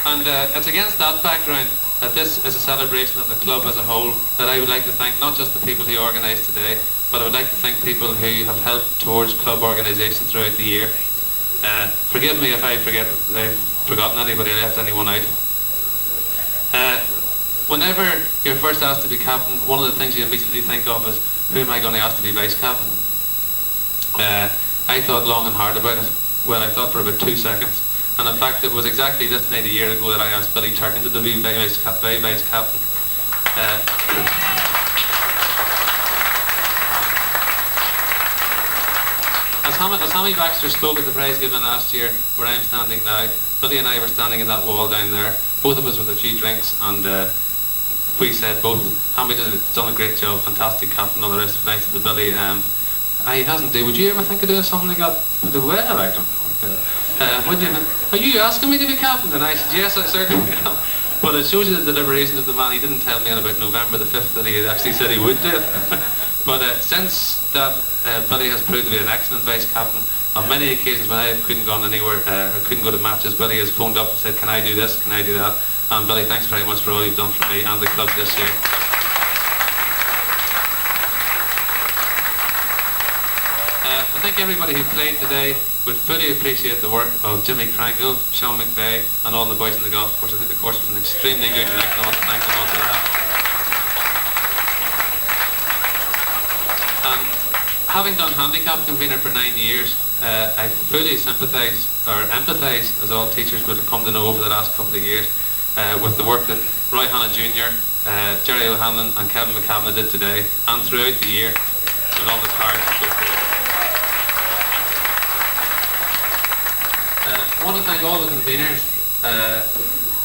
And it's against that background that this is a celebration of the club as a whole, that I would like to thank not just the people who organised today, but I would like to thank people who have helped towards club organisation throughout the year. Forgive me if I've forgotten anybody, I left anyone out. Whenever you're first asked to be captain, one of the things you immediately think of is, who am I going to ask to be vice captain? I thought long and hard about it. Well, I thought for about 2 seconds. And in fact, it was exactly this night a year ago that I asked Billy Turkin to be vice captain. As Hammy Baxter spoke at the prize given last year, where I'm standing now, Billy and I were standing in that wall down there, both of us with a few drinks, and we said both, Hammy has done a great job, fantastic captain, all the rest of it. And I said to Billy, he hasn't, would you ever think of doing something like that? I said, well, I don't know. Are you asking me to be captain? And I said, yes, I certainly am. But it shows you the deliberations of the man. He didn't tell me on about November the 5th that he had actually said he would do it. But since that, Billy has proved to be an excellent vice captain. On many occasions when I couldn't go anywhere, or couldn't go to matches, Billy has phoned up and said, can I do this, can I do that? And Billy, thanks very much for all you've done for me and the club this year. I think everybody who played today would fully appreciate the work of Jimmy Crangle, Sean McVeigh, and all the boys in the golf course. I think the course was an extremely good night, and I want to thank them all for that. And having done handicap convener for 9 years, I fully sympathise, or empathise, as all teachers would have come to know over the last couple of years, with the work that Roy Hanna Jr., Jerry O'Hanlon and Kevin McCavan did today, and throughout the year, with all the cards and so forth. I want to thank all the conveners,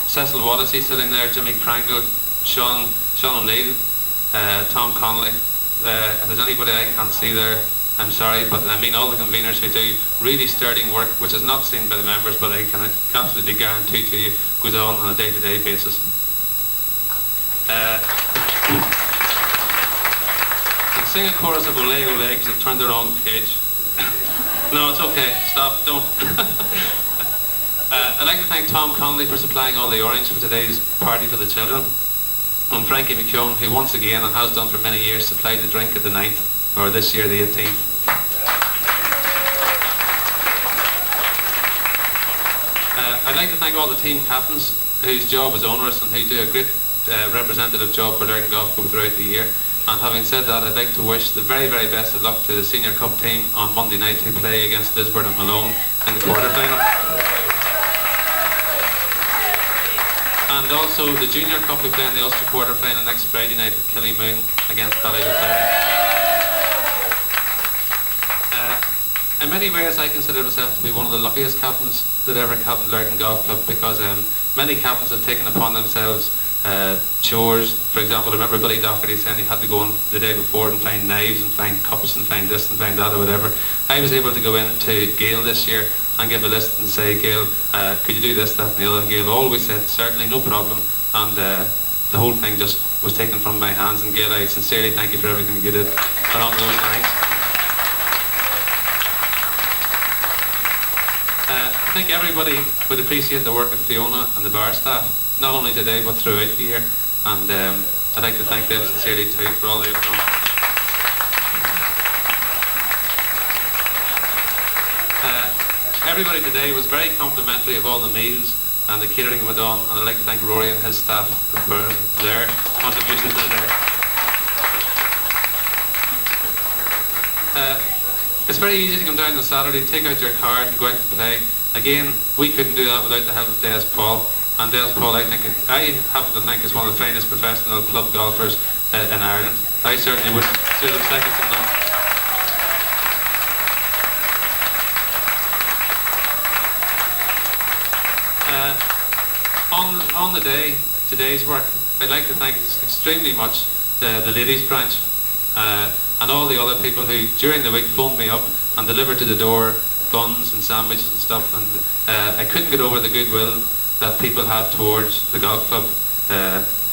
Cecil Waddacy sitting there, Jimmy Crangle, Sean O'Neill, Tom Connolly. If there's anybody I can't see there, I'm sorry, but I mean all the conveners who do really sterling work, which is not seen by the members, but I can absolutely guarantee to you goes on a day-to-day basis. And sing a chorus of Olé Olé because I've turned the wrong page. No, it's okay, stop, don't. I'd like to thank Tom Connolly for supplying all the orange for today's party for the children. And Frankie McKeown, who once again, and has done for many years, supplied the drink at the 9th, or this year the 18th. I'd like to thank all the team captains whose job is onerous and who do a great representative job for Lurgan Golf Club throughout the year. And having said that, I'd like to wish the very, very best of luck to the Senior Cup team on Monday night who play against Lisburn and Malone in the quarter-final. And also the Junior Cup who play in the Ulster quarter-final next Friday night at Killymoon against Ballybofey. In many ways I consider myself to be one of the luckiest captains that ever captained Lurgan Golf Club, because many captains have taken upon themselves chores. For example, I remember Billy Doherty saying he had to go on the day before and find knives and find cups and find this and find that or whatever. I was able to go into Gail this year and give a list and say, Gail, could you do this, that and the other? And Gail always said, certainly, no problem. And the whole thing just was taken from my hands. And Gail, I sincerely thank you for everything you did along those lines. I think everybody would appreciate the work of Fiona and the bar staff, not only today but throughout the year, and I'd like to thank them sincerely too for all they've done. Everybody today was very complimentary of all the meals and the catering that went on, and I'd like to thank Rory and his staff for their contributions to the day. It's very easy to come down on Saturday, take out your card and go out and play. Again, we couldn't do that without the help of Des Paul. And Des Paul, I happen to think, is one of the finest professional club golfers in Ireland. I certainly wouldn't consider them second to none. On the day, today's work, I'd like to thank extremely much the ladies branch and all the other people who during the week phoned me up and delivered to the door buns and sandwiches and stuff, and I couldn't get over the goodwill that people had towards the golf club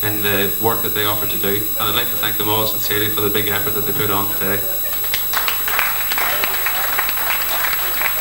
in the work that they offered to do, and I'd like to thank them all sincerely for the big effort that they put on today.